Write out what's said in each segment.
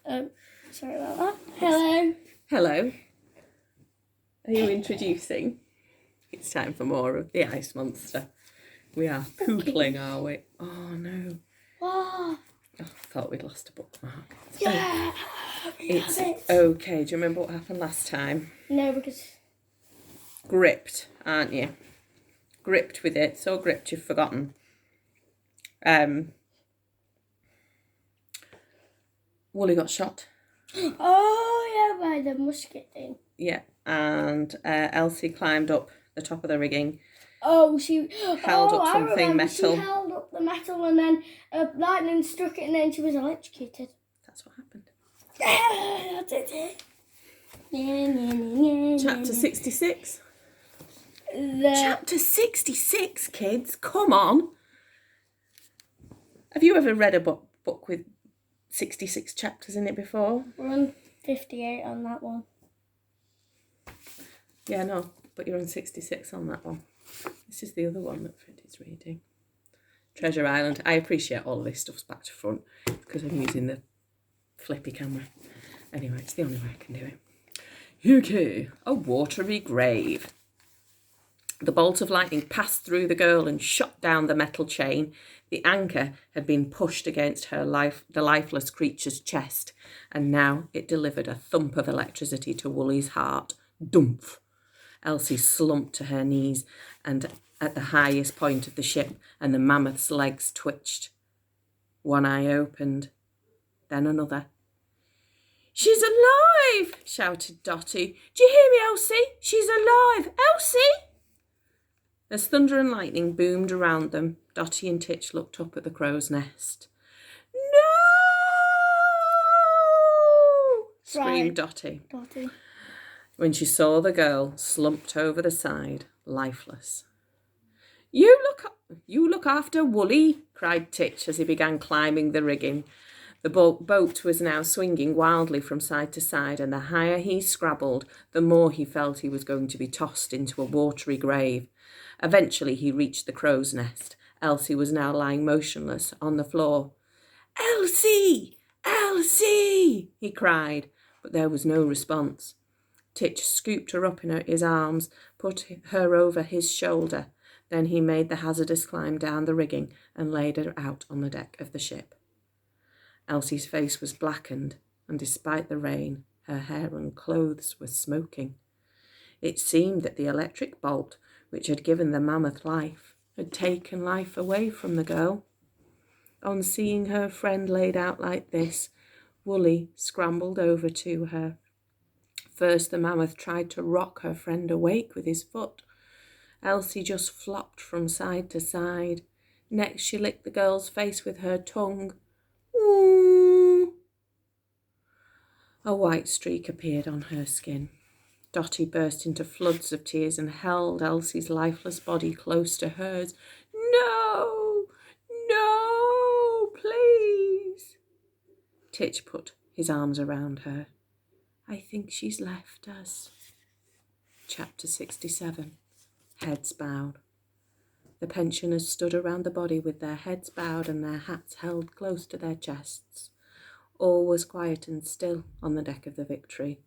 Sorry about that. Hello. Hello. Are you introducing? It's time for more of the Ice Monster. We are pootling, are we? Oh no. Oh, I thought we'd lost a bookmark. yeah. It's okay. Do you remember what happened last time? No, because... Gripped, aren't you? Gripped with it. So gripped you've forgotten. Wooly got shot. Oh, yeah, by the musket thing. Yeah. And Elsie climbed up the top of the rigging. Oh, she... Held up something metal. She held up the metal and then lightning struck it and then she was electrocuted. That's what happened. Yeah, that's it. Chapter 66. Chapter 66, kids. Come on. Have you ever read a book with 66 chapters in it before? We're on 58 on that one. Yeah, no, but you're on 66 on that one. This is the other one that Fred is reading. Treasure Island. I appreciate all of this stuff's back to front because I'm using the flippy camera. Anyway, it's the only way I can do it. Okay, a watery grave. The bolt of lightning passed through the girl and shot down the metal chain. The anchor had been pushed against the lifeless creature's chest, and now it delivered a thump of electricity to Wooly's heart. Dumph! Elsie slumped to her knees and at the highest point of the ship, and the mammoth's legs twitched. One eye opened, then another. "She's alive!" shouted Dotty. "Do you hear me, Elsie? She's alive! Elsie!" As thunder and lightning boomed around them, Dotty and Titch looked up at the crow's nest. "No!" screamed Dotty when she saw the girl slumped over the side, lifeless. You look after Wooly," cried Titch as he began climbing the rigging. The boat was now swinging wildly from side to side, and the higher he scrabbled, the more he felt he was going to be tossed into a watery grave. Eventually he reached the crow's nest. Elsie was now lying motionless on the floor. "Elsie! Elsie!" he cried, but there was no response. Titch scooped her up in his arms, put her over his shoulder. Then he made the hazardous climb down the rigging and laid her out on the deck of the ship. Elsie's face was blackened, and despite the rain, her hair and clothes were smoking. It seemed that the electric bolt, which had given the mammoth life, had taken life away from the girl. On seeing her friend laid out like this, Wooly scrambled over to her. First, the mammoth tried to rock her friend awake with his foot. Elsie just flopped from side to side. Next, she licked the girl's face with her tongue. Ooh. A white streak appeared on her skin. Dotty burst into floods of tears and held Elsie's lifeless body close to hers. "No! No! Please!" Titch put his arms around her. "I think she's left us." Chapter 67. Heads bowed. The pensioners stood around the body with their heads bowed and their hats held close to their chests. All was quiet and still on the deck of the Victory.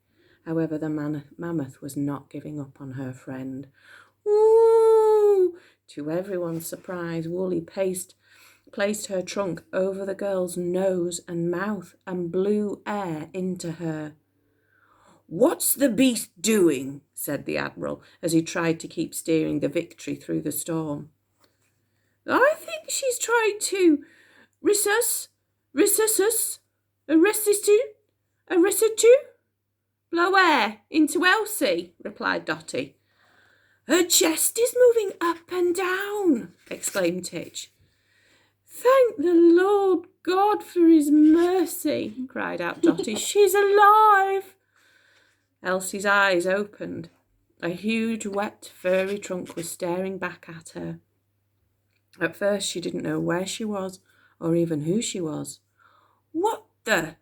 However, the mammoth was not giving up on her friend. Woo! To everyone's surprise, Wooly placed her trunk over the girl's nose and mouth and blew air into her. "What's the beast doing?" said the Admiral as he tried to keep steering the Victory through the storm. "I think she's trying to blow air into Elsie," replied Dotty. "Her chest is moving up and down," exclaimed Titch. "Thank the Lord God for his mercy," cried out Dotty. "She's alive." Elsie's eyes opened. A huge, wet, furry trunk was staring back at her. At first, she didn't know where she was or even who she was. What the?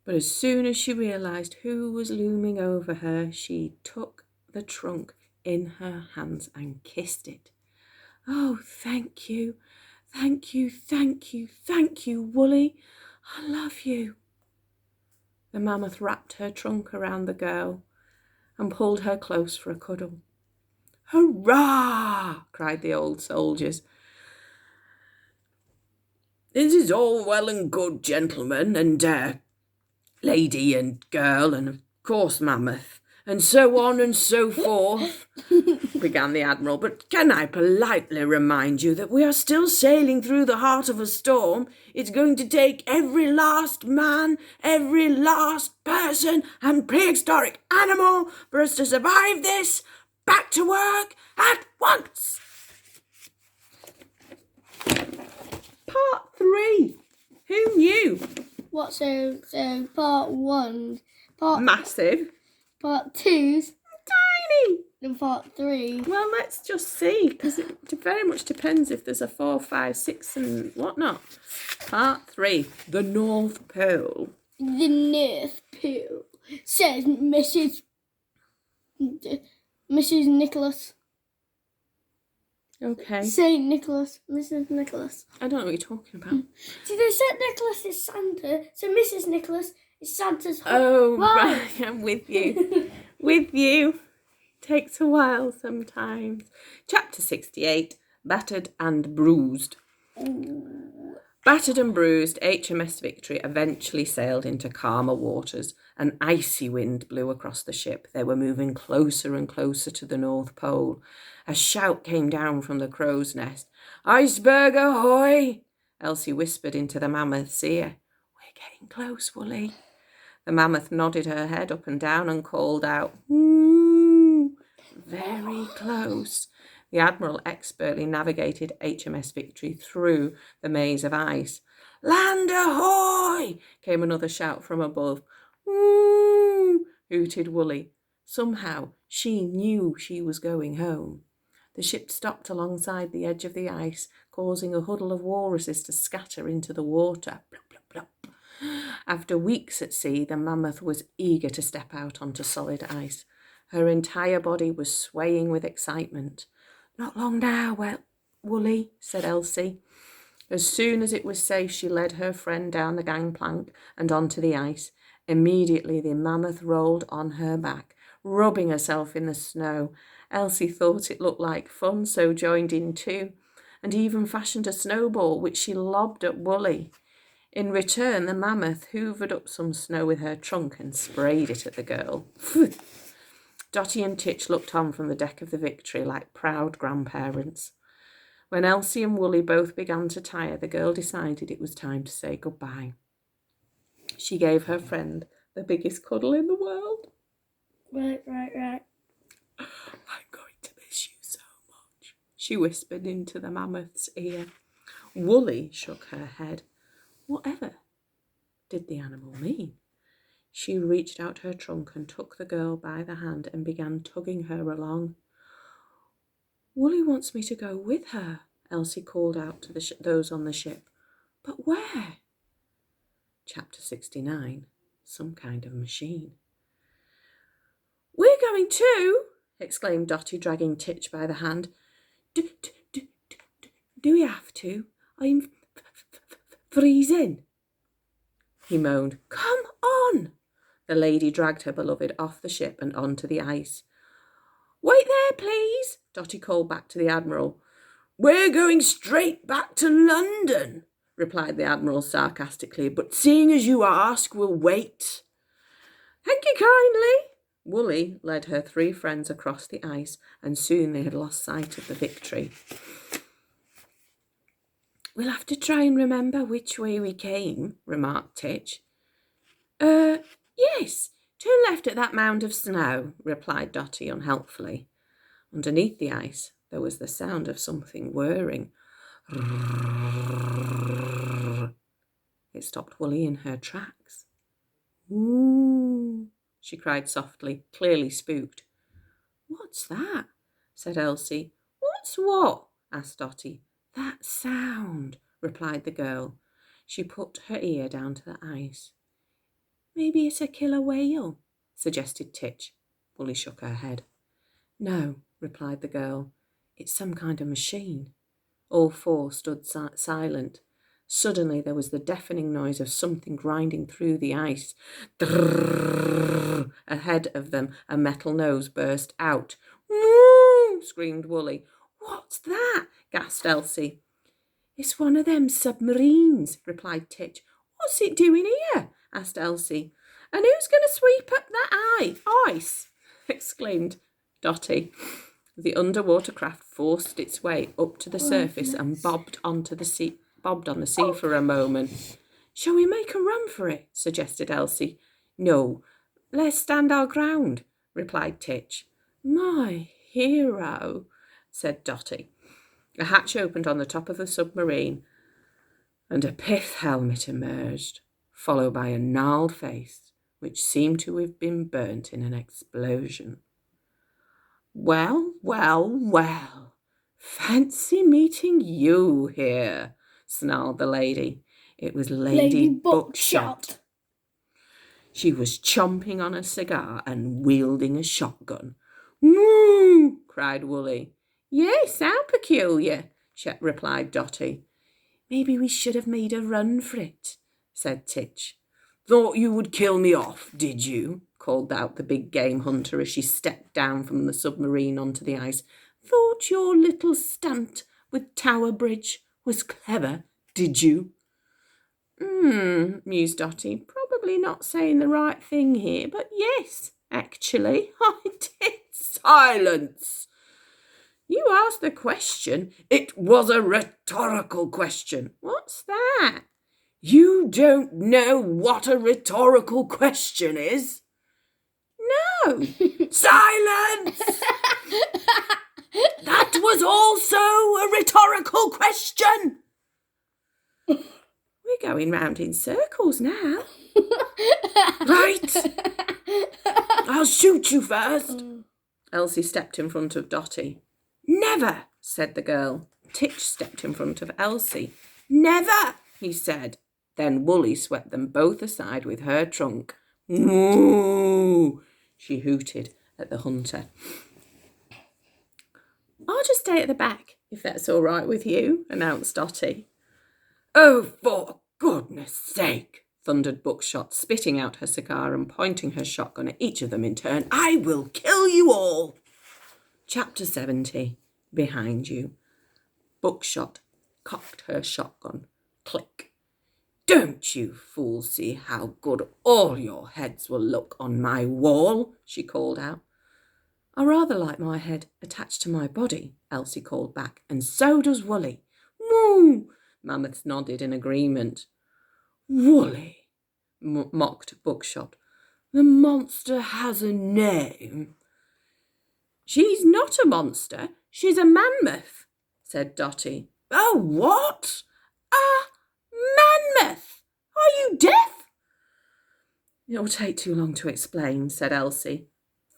But as soon as she realised who was looming over her, she took the trunk in her hands and kissed it. "Oh, thank you, thank you, thank you, thank you, Wooly. I love you." The mammoth wrapped her trunk around the girl and pulled her close for a cuddle. "Hurrah!" cried the old soldiers. "This is all well and good, gentlemen, and lady and girl, and of course mammoth, and so on and so forth," began the Admiral. "But can I politely remind you that we are still sailing through the heart of a storm? It's going to take every last man, every last person and prehistoric animal for us to survive this. Back to work at once." Part 3. Who knew? What, so part 1, Massive. part 2's Tiny. and part 3. Well, let's just see, because it very much depends if there's a 4, 5, 6 and whatnot. Part 3. The North Pole. The North Pole, says Mrs. Nicholas. Okay. Saint Nicholas, Mrs. Nicholas. I don't know what you're talking about. See, they said Nicholas is Santa, so Mrs. Nicholas is Santa's Oh, wife. right. I'm with you. With you. Takes a while sometimes. Chapter 68. Battered and Bruised. Battered and bruised, HMS Victory eventually sailed into calmer waters. An icy wind blew across the ship. They were moving closer and closer to the North Pole. A shout came down from the crow's nest. "Iceberg ahoy!" Elsie whispered into the mammoth's ear. "We're getting close, Wooly." The mammoth nodded her head up and down and called out, "Ooh, very close." The Admiral expertly navigated HMS Victory through the maze of ice. "Land ahoy!" came another shout from above. "Ooh," hooted Wooly. Somehow she knew she was going home. The ship stopped alongside the edge of the ice, causing a huddle of walruses to scatter into the water. Plop, plop, plop. After weeks at sea, the mammoth was eager to step out onto solid ice. Her entire body was swaying with excitement. "Not long now, Wooly," said Elsie. As soon as it was safe, she led her friend down the gangplank and onto the ice. Immediately, the mammoth rolled on her back, rubbing herself in the snow. Elsie thought it looked like fun, so joined in too, and even fashioned a snowball, which she lobbed at Wooly. In return, the mammoth hoovered up some snow with her trunk and sprayed it at the girl. Dotty and Titch looked on from the deck of the Victory like proud grandparents. When Elsie and Wooly both began to tire, the girl decided it was time to say goodbye. She gave her friend the biggest cuddle in the world. Right. "I'm going to miss you so much," she whispered into the mammoth's ear. Wooly shook her head. Whatever did the animal mean? She reached out her trunk and took the girl by the hand and began tugging her along. "Wooly wants me to go with her," Elsie called out to those on the ship. "But where?" Chapter 69. Some kind of machine. "We're going too!" exclaimed Dotty, dragging Titch by the hand. Do we have to? I'm freezing," he moaned. "Come on!" The lady dragged her beloved off the ship and onto the ice. "Wait there, please," Dotty called back to the Admiral. "We're going straight back to London," replied the Admiral sarcastically, "but seeing as you ask, we'll wait." "Thank you kindly." Wooly led her 3 friends across the ice, and soon they had lost sight of the Victory. "We'll have to try and remember which way we came," remarked Titch. Yes, turn left at that mound of snow," replied Dotty unhelpfully. Underneath the ice, there was the sound of something whirring. It stopped Wooly in her tracks. "Ooh," she cried softly, clearly spooked. "What's that?" said Elsie. "What's what?" asked Dotty. "That sound," replied the girl. She put her ear down to the ice. "Maybe it's a killer whale," suggested Titch. Wooly shook her head. "No," replied the girl. "It's some kind of machine." All 4 stood silent. Suddenly there was the deafening noise of something grinding through the ice. Drrrr! Ahead of them, a metal nose burst out. "Woo!" screamed Woolly. "What's that?" gasped Elsie. "It's one of them submarines," replied Titch. "What's it doing here?" asked Elsie. "And who's going to sweep up that ice?" exclaimed Dotty. The underwater craft forced its way up to the surface and bobbed on the sea for a moment. "Shall we make a run for it?" suggested Elsie. "No, let's stand our ground," replied Titch. "My hero," said Dotty. A hatch opened on the top of the submarine, and a pith helmet emerged, followed by a gnarled face, which seemed to have been burnt in an explosion. "Well, well, well, fancy meeting you here," snarled the lady. It was Lady Buckshot. She was chomping on a cigar and wielding a shotgun. "Moo!" cried Woolly. "Yes, how peculiar," replied Dotty. "Maybe we should have made a run for it," said Titch. "Thought you would kill me off, did you?" called out the big game hunter as she stepped down from the submarine onto the ice. "Thought your little stunt with Tower Bridge was clever, did you?" Mused Dotty. "Probably not saying the right thing here, but yes, actually, I did." "Silence! You asked the question. It was a rhetorical question." "What's that?" "You don't know what a rhetorical question is?" "No." "Silence! That was also a rhetorical question." "We're going round in circles now." "Right. I'll shoot you first." Elsie stepped in front of Dotty. "Never," said the girl. Titch stepped in front of Elsie. "Never," he said. Then Woolly swept them both aside with her trunk. "Moo!" she hooted at the hunter. "I'll just stay at the back, if that's all right with you," announced Dotty. "Oh, for goodness sake," thundered Buckshot, spitting out her cigar and pointing her shotgun at each of them in turn. "I will kill you all." Chapter 70. Behind you. Buckshot cocked her shotgun. Click. "Don't you fools see how good all your heads will look on my wall?" she called out. "I rather like my head attached to my body," Elsie called back, "and so does Woolly." "Moo!" Mammoths nodded in agreement. "Woolly," mocked Buckshot. "The monster has a name." "She's not a monster, she's a mammoth," said Dotty. "A what?" "A mammoth! Are you deaf?" "It'll take too long to explain," said Elsie.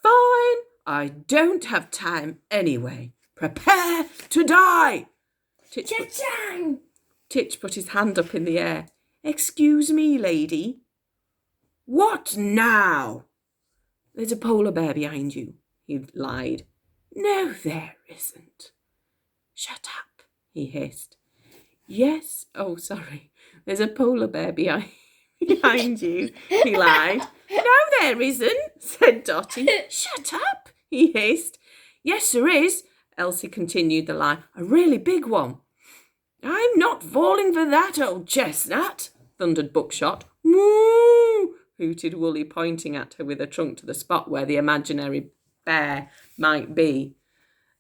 "Fine, I don't have time anyway. Prepare to die." Titch put his hand up in the air. "Excuse me, lady." "What now?" "There's a polar bear behind you," he lied. "No, there isn't." "Shut up," he hissed. "Yes, oh, sorry. There's a polar bear behind you," he lied. "No, there isn't," said Dotty. "Shut up," he hissed. "Yes, there is," Elsie continued the lie. "A really big one." "I'm not falling for that, old chestnut," thundered Buckshot. "Moo!" hooted Woolly, pointing at her with her trunk to the spot where the imaginary bear might be.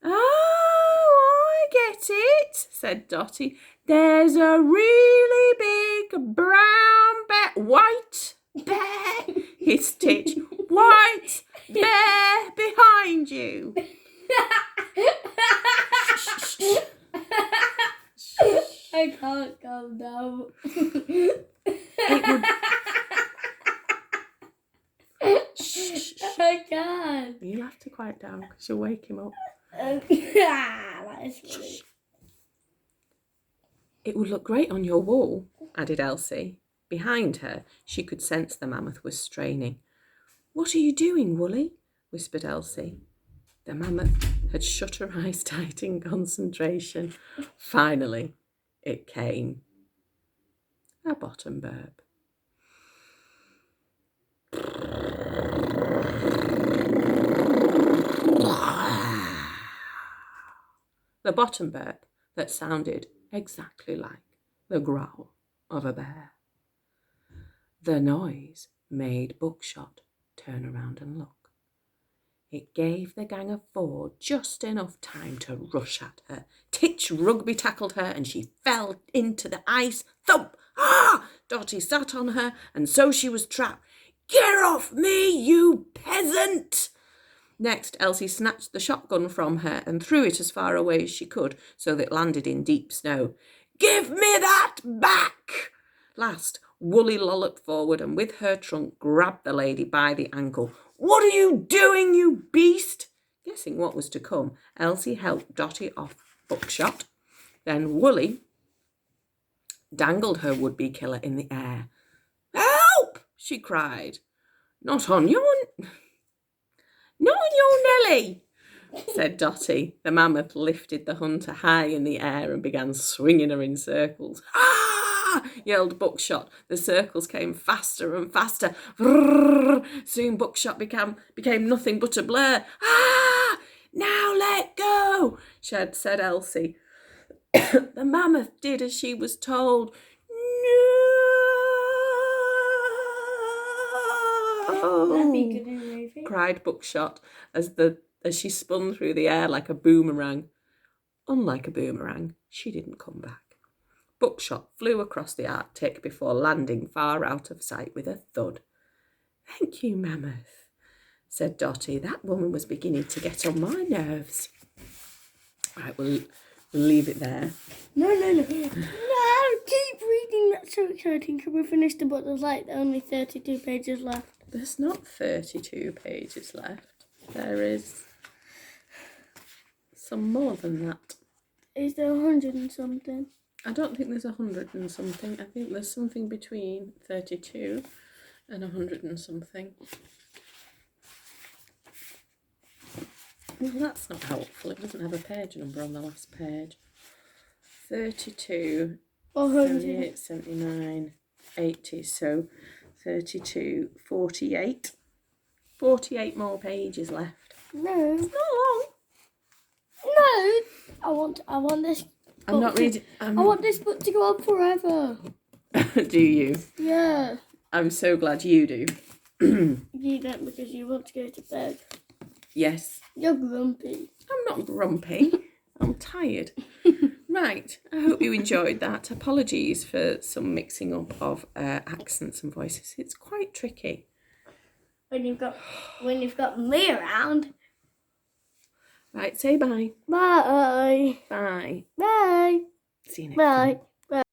"Oh, I get it," said Dotty. "There's a really big brown bear." "White bear," hissed Titch. "White bear behind you." I can't calm down. I can't. You'll have to quiet down because you'll wake him up. That is funny. "It would look great on your wall," added Elsie. Behind her, she could sense the mammoth was straining. "What are you doing, Woolly?" whispered Elsie. The mammoth had shut her eyes tight in concentration. Finally, it came. a bottom burp. The bottom burp that sounded exactly like the growl of a bear. The noise made Buckshot turn around and look. It gave the gang of four just enough time to rush at her. Titch rugby tackled her and she fell into the ice. Thump! Ah! Dotty sat on her and so she was trapped. Get off me, you peasant! Next, Elsie snatched the shotgun from her and threw it as far away as she could so that it landed in deep snow. Give me that back! Last, Woolly lolloped forward and with her trunk grabbed the lady by the ankle. What are you doing, you beast? Guessing what was to come, Elsie helped Dotty off Buckshot. Then Woolly dangled her would-be killer in the air. Help! She cried. Not on your Nelly, said Dotty. The mammoth lifted the hunter high in the air and began swinging her in circles. Ah! Yelled Buckshot. The circles came faster and faster. Vrrr! Soon Buckshot became nothing but a blur. Ah! Now let go, said Elsie. The mammoth did as she was told. No! That'd be good in a movie. Cried Buckshot as she spun through the air like a boomerang. Unlike a boomerang, she didn't come back. Buckshot flew across the Arctic before landing far out of sight with a thud. Thank you, Mammoth, said Dotty. That woman was beginning to get on my nerves. Right, we'll leave it there. No, keep reading. That's so exciting. Can we finish the book? There's like only 32 pages left. There's not 32 pages left. There is some more than that. Is there 100 and something? I don't think there's 100 and something. I think there's something between 32 and 100 and something. Well, that's not helpful. It doesn't have a page number on the last page. 32, 78, 79, 80. So 32, 48. 48 more pages left. No. It's not long. No. I want this. I'm not reading. I want this book to go on forever. Do you? Yeah. I'm so glad you do. You don't because you want to go to bed. Yes. You're grumpy. I'm not grumpy. I'm tired. Right. I hope you enjoyed that. Apologies for some mixing up of accents and voices. It's quite tricky. When you've got me around. Right. Say bye. Bye. Bye. Bye. See you next time. Bye.